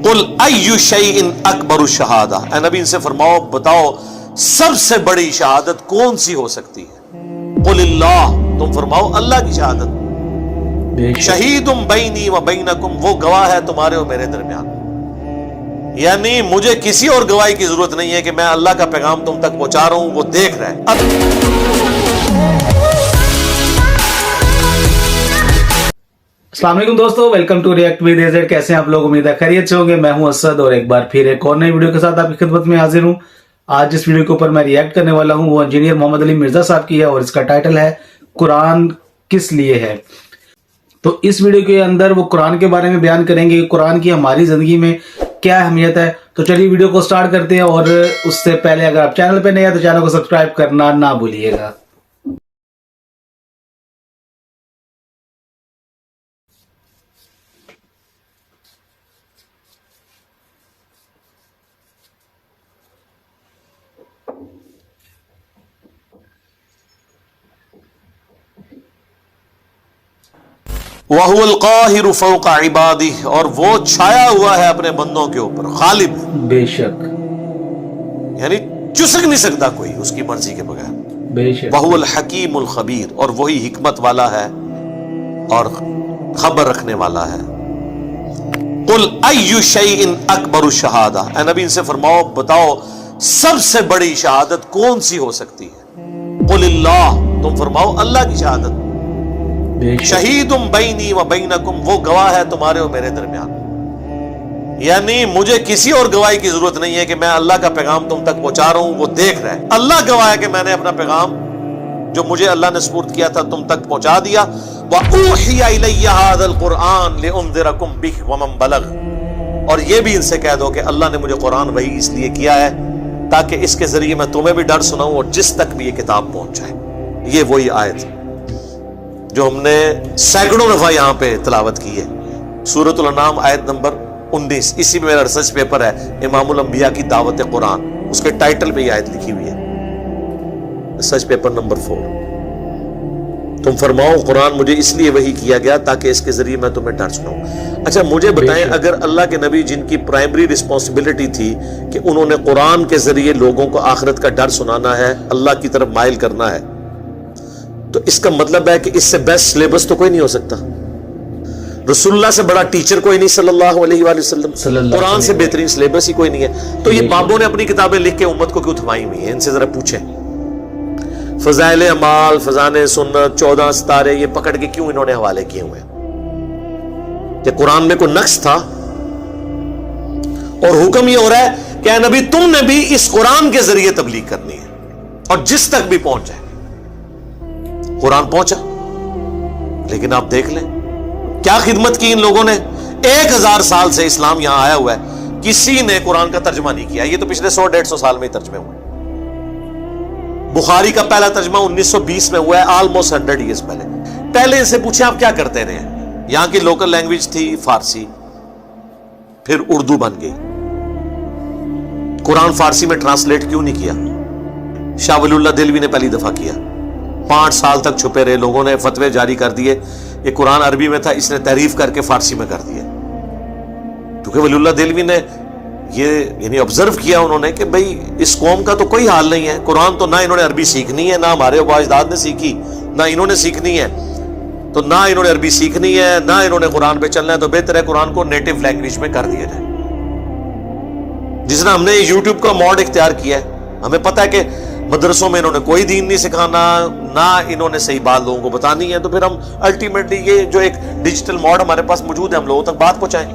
कुल अय्यु शैइन अकबरु शहादा, ए नबी इनसे फरमाओ बताओ सबसे बड़ी शहादत कौन सी हो सकती है। कुलिल्लाह, तुम फरमाओ अल्लाह की शहादत। शहीदुम बैनी व बैनकुम, वो गवाह है तुम्हारे और मेरे दरमियान। यानी मुझे किसी और गवाही की जरूरत नहीं है कि मैं अल्लाह का पैगाम तुम तक पहुंचा रहा हूं, वो देख रहा है। अस्सलाम वालेकुम दोस्तों, welcome to react with AZ. कैसे हैं आप लोग? उम्मीद है खैरियत से होंगे। मैं हूं असद और एक बार फिर एक और नई वीडियो के साथ आपकी खिदमत में हाजिर हूं। आज जिस वीडियो के ऊपर मैं रिएक्ट करने वाला हूं वो इंजीनियर मोहम्मद अली मिर्जा साहब की है और इसका टाइटल है कुरान किस लिए है। तो इस वीडियो के अंदर वो कुरान के बारे में बयान करेंगे, कुरान की हमारी जिंदगी में क्या अहमियत है। तो चलिए वीडियो को स्टार्ट करते हैं, और उससे पहले अगर आप चैनल पे नए हैं तो चैनल को सब्सक्राइब करना ना भूलिएगा। वहुवल काहिरु फौका इबादी, और वो छाया हुआ है अपने बंदों के ऊपर, गालिब, बेशक, यानी चुसक नहीं सकता कोई उसकी मर्जी के बगैर। बेशक। वहुवल हकीमुल खबीर, और वही हिकमत वाला है और खबर रखने वाला है। कुल अय्यु शैइन अकबरु शहादा, ए नबी इनसे फरमाओ बताओ सबसे बड़ी शहादत कौन सी हो सकती है। कुलिल्लाह, तुम फरमाओ अल्लाह की शहादत। शहीदुम बैनी व बैनकुम, वो गवाह है तुम्हारे और मेरे दरमियान। यानी मुझे किसी और गवाही की जरूरत नहीं है कि मैं अल्लाह का पैगाम तुम तक पहुंचा रहा हूं, वो देख रहा है। अल्लाह गवाह है कि मैंने अपना पैगाम जो मुझे अल्लाह ने सुपुर्द किया था तुम तक पहुंचा दिया। व ऊहिया इलैया हाज़ल कुरआन लिउंज़िरकुम बिहि व मन बलग, और ये भी इनसे कह दो कि अल्लाह ने मुझे कुरान वही इसलिए किया है ताकि इसके जरिए मैं तुम्हें भी डर सुनाऊं और जिस तक भी ये किताब पहुंच जाए। ये वही आयत जो हमने सैकड़ों दफा यहाँ पे तिलावत की है, सूरतुल अनाम आयत नंबर 19। इसी में मेरा रिसर्च पेपर है, इमामुल अंबिया की दावत कुरान, उसके टाइटल पे ये आयत लिखी हुई है, रिसर्च पेपर नंबर 4। तुम फरमाओ कुरान मुझे इसलिए वही किया गया ताकि इसके जरिए मैं तुम्हें डर सुनाऊं। अच्छा मुझे बताएं, अगर अल्लाह के नबी जिनकी प्राइमरी रिस्पॉन्सिबिलिटी थी कि उन्होंने कुरान के जरिए लोगों को आखिरत का डर सुनाना है, अल्लाह की तरफ माइल करना है, तो इसका मतलब है कि इससे बेस्ट सिलेबस तो कोई नहीं हो सकता। रसूलुल्लाह से बड़ा टीचर कोई नहीं सल्लल्लाहु अलैहि वसल्लम, कुरान से बेहतरीन सिलेबस ही कोई नहीं है। तो ये बाबों ने अपनी किताबें लिख के उम्मत को क्यों थमाई हुई है? इनसे जरा पूछें। फजाइल अमाल, फजाने सुन्नत, 14 सितारे, ये पकड़ के क्यों इन्होंने हवाले किए हुए? कि कुरान में कोई नक्स था और हुक्म ये हो रहा है कि नबी तुमने भी इस कुरान के जरिए तबलीग करनी है और जिस तक भी पहुंच जाए। कुरान पहुंचा, लेकिन आप देख लें क्या खिदमत की इन लोगों ने। 1000 साल से इस्लाम यहां आया हुआ है, किसी ने कुरान का तर्जमा नहीं किया। ये तो पिछले 100-150 साल में ही तर्जमे हुए। बुखारी का पहला तर्जमा 1920 में हुआ है, ऑलमोस्ट 100 ईयर्स पहले इनसे पूछे आप क्या करते रहे? यहां की लोकल लैंग्वेज थी फारसी, फिर उर्दू बन गई। कुरान फारसी में ट्रांसलेट क्यों नहीं किया? शाह वलीउल्लाह दिलवी ने पहली दफा किया। 5 साल तक छुपे रहे, लोगों ने फतवे जारी कर दिए। ये कुरान अरबी में था, इसने तहरीफ करके फारसी में कर दिया, क्योंकि वलीउल्लाह दिलवी ने ये यानी ऑब्जर्व किया उन्होंने कि भाई इस कौम का तो कोई हाल नहीं है। कुरान तो ना इन्होंने अरबी सीखनी है, ना हमारे अजदाद ने सीखी, ना इन्होंने सीखनी है। तो ना इन्होंने अरबी सीखनी है, ना इन्होंने कुरान पे चलना है, तो बेहतर है कुरान को नेटिव लैंग्वेज में कर दिया जाए। जिसने हमने यूट्यूब का मॉड इख्तियार किया है, हमें पता है कि मदरसों में इन्होंने कोई दीन नहीं सिखाना, ना इन्होंने सही बात लोगों को बतानी है, तो फिर हम अल्टीमेटली ये जो एक डिजिटल मॉड हमारे पास मौजूद है, हम लोगों तक बात पहुंचाएं।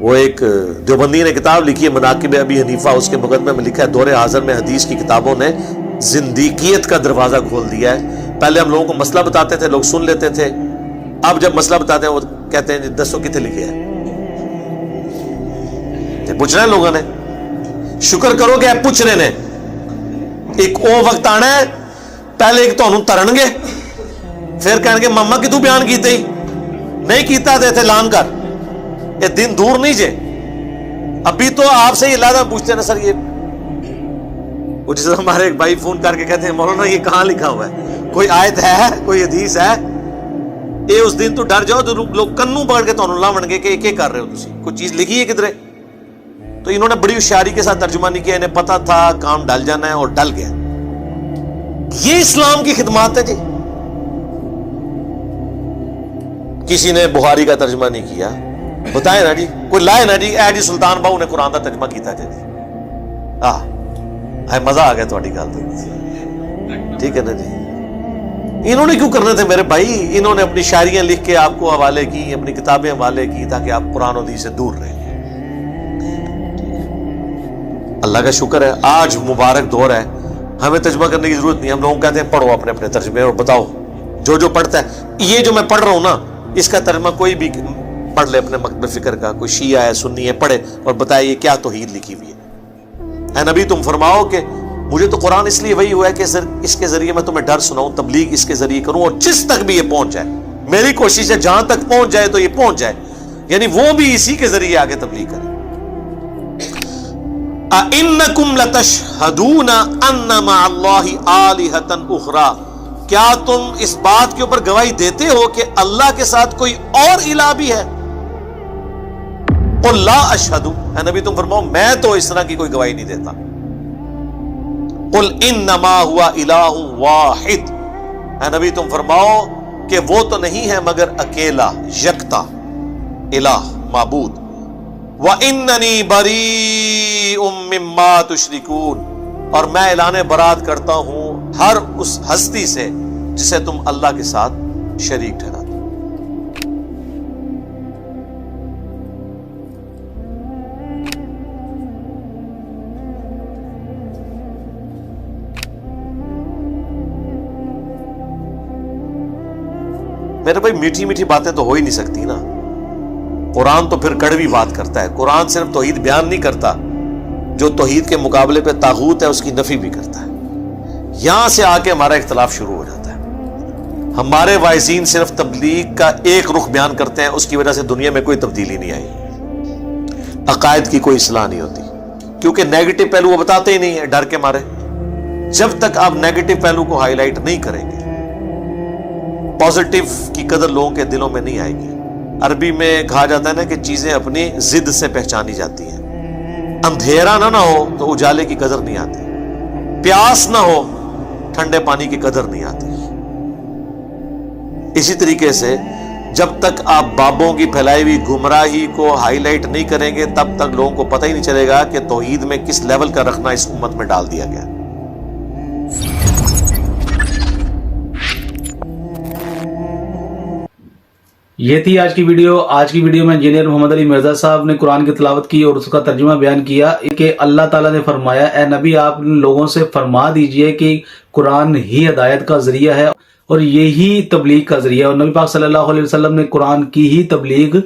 वो एक देवबंदी ने किताब लिखी है मनाकिब अबी हनीफा, उसके मुकदमे में लिखा है दौरे हाज़िर में हदीस की किताबों ने जिंदगियत का दरवाजा खोल दिया है। पहले हम लोगों को मसला बताते थे, लोग सुन लेते थे, अब जब मसला बताते हैं वो कहते हैं दसो कितने लिखे है। पूछना है लोगों ने, शुक्र करो कि आप पूछ रहे ने। एक ओ वक्त आना है, पहले एक तो तरनगे, फिर कहेंगे मम्मा कि तू बयान कीते ही नहीं कीता थे ऐलान कर। ये दिन दूर नहीं जे, अभी तो आपसे ये लादा पूछते ना सर ये, जिस हमारे एक भाई फोन करके कहते हैं मौलाना ये कहां लिखा हुआ है, कोई आयत है, कोई हदीस है? ਇਹ ਉਸ ਦਿਨ ਤੋਂ ਡਰ ਜਾਓ, तो लोग कन्नू पकड़ के ਤੁਹਾਨੂੰ ਲਾਵਣਗੇ ਕਿ ਇਹ कर रहे हो ਤੁਸੀਂ, कोई चीज लिखी है किधरे। तो इन्होंने बड़ी होशियारी के साथ तर्जुमा नहीं किया, इन्हें पता था काम डल जाना है और डल गया। ये इस्लाम की खिदमत है जी। किसी ने बुखारी का तर्जुमा नहीं किया, बताए ना जी, कोई लाए ना जी, ए जी सुल्तान बाहू ने कुरान का तर्जुमा किया जी। मजा आ गया थोड़ी गल तो, ठीक है ना जी। इन्होंने क्यों करने थे मेरे भाई, इन्होंने अपनी शायरियां लिख के आपको हवाले की, अपनी किताबें हवाले की, ताकि आप कुरान और हदीस से दूर रहें। अल्लाह का शुक्र है आज मुबारक दौर है, हमें तर्जुमा करने की जरूरत नहीं। हम लोग कहते हैं पढ़ो अपने अपने तर्जुमे और बताओ, जो जो पढ़ता है। ये जो मैं पढ़ रहा हूं ना, इसका तर्जुमा कोई भी पढ़ ले अपने मकतब फिक्र का, कोई शिया है सुन्नी है, पढ़े और बताए ये क्या तौहीद लिखी हुई है। ऐ नबी तुम फरमाओ कि मुझे तो कुरान इसलिए वही हुआ है कि इसके जरिए मैं तुम्हें डर सुनाऊं, तबलीग इसके जरिए करूं, और जिस तक भी ये पहुंच जाए, मेरी कोशिश है जहां तक पहुंच जाए तो ये पहुंच जाए, यानी वो भी इसी के जरिए आगे तबलीग करे। इन्नकुम लतशहदूना अन्ना मअल्लाहि आलिहतन उखरा, क्या तुम इस बात के ऊपर गवाही देते हो कि अल्लाह के साथ कोई और इलाह भी है? क़ुल ला अशहदु, नबी तुम फरमाओ मैं तो इस तरह की कोई गवाही नहीं देता। क़ुल इन्नमा हुआ इलाहु वाहिद, नबी तुम फरमाओ कि वो तो नहीं है मगर अकेला यकता इलाह माबूद। व इन्ननी बरीउम मिम्मा तुशरिकून, और मैं ऐलान बरात करता हूं हर उस हस्ती से जिसे तुम अल्लाह के साथ शरीक ठहराते। मेरे भाई मीठी मीठी बातें तो हो ही नहीं सकती ना, कुरान तो फिर कड़वी बात करता है। कुरान सिर्फ तौहीद बयान नहीं करता, जो तौहीद के मुकाबले पे तागूत है उसकी नफी भी करता है। यहां से आके हमारा इख्तलाफ शुरू हो जाता है। हमारे वाइजीन सिर्फ तबलीग का एक रुख बयान करते हैं, उसकी वजह से दुनिया में कोई तब्दीली नहीं आई, अकायद की कोई इस्लाह नहीं होती, क्योंकि नेगेटिव पहलू वो बताते ही नहीं है डर के मारे। जब तक आप नेगेटिव पहलू को हाईलाइट नहीं करेंगे, पॉजिटिव की कदर लोगों के दिलों में नहीं आएगी। अरबी में कहा जाता है ना कि चीजें अपनी जिद से पहचानी जाती हैं। अंधेरा ना हो तो उजाले की कदर नहीं आती, प्यास ना हो ठंडे पानी की कदर नहीं आती। इसी तरीके से जब तक आप बाबों की फैलाई हुई गुमराही को हाईलाइट नहीं करेंगे, तब तक लोगों को पता ही नहीं चलेगा कि तौहीद में किस लेवल का रखना इस उम्मत में डाल दिया गया। ये थी आज की वीडियो। आज की वीडियो में इंजीनियर मोहम्मद अली मिर्जा साहब ने कुरान की तिलावत की और उसका तर्जुमा बयान किया कि अल्लाह ताला ने फरमाया, ए नबी आप लोगों से फरमा दीजिए कि कुरान ही हिदायत का जरिया है और यही तबलीग का जरिया है। और नबी पाक सल्लल्लाहु अलैहि वसल्लम ने कुरान की ही तबलीग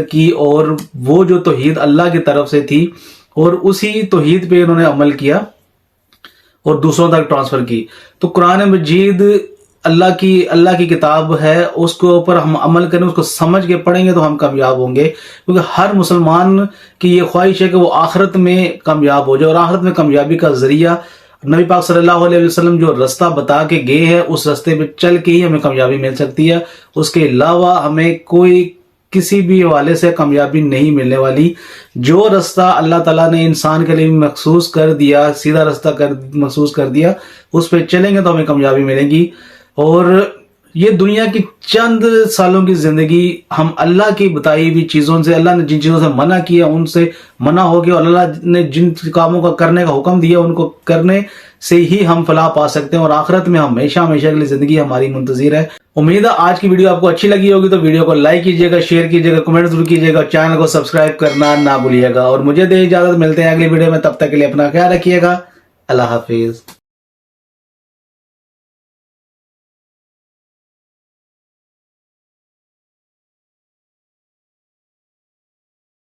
की और वो जो तौहीद अल्लाह की तरफ से थी और उसी तौहीद पे उन्होंने अमल किया और दूसरों तक ट्रांसफर की। तो कुरान मजीद अल्लाह की किताब है, उसके ऊपर हम अमल करें, उसको समझ के पढ़ेंगे तो हम कामयाब होंगे। क्योंकि हर मुसलमान की ये ख्वाहिश है कि वो आखिरत में कामयाब हो जाए और आखिरत में कामयाबी का जरिया नबी पाक सल्लल्लाहु अलैहि वसल्लम जो रास्ता बता के गए हैं, उस रास्ते पे चल के ही हमें कामयाबी मिल सकती है। उसके अलावा हमें कोई किसी भी हवाले से कामयाबी नहीं मिलने वाली। जो रास्ता अल्लाह ताला ने इंसान के लिए मखसूस कर दिया, सीधा रास्ता मखसूस कर दिया, उस पर चलेंगे तो हमें कामयाबी मिलेगी। और ये दुनिया की चंद सालों की जिंदगी हम अल्लाह की बताई हुई चीजों से, अल्लाह ने जिन चीजों से मना किया उनसे मना हो गया और अल्लाह ने जिन कामों का करने का हुक्म दिया उनको करने से ही हम फलाह पा सकते हैं और आखिरत में हमेशा हमेशा के लिए जिंदगी हमारी मुंतजिर है। उम्मीद है आज की वीडियो आपको अच्छी लगी होगी, तो वीडियो को लाइक कीजिएगा, शेयर कीजिएगा, कमेंट जरूर कीजिएगा, चैनल को सब्सक्राइब करना ना भूलिएगा। और मुझे दे इजाजत, मिलते हैं अगली वीडियो में, तब तक के लिए अपना ख्याल रखिएगा। अल्लाह हाफिज।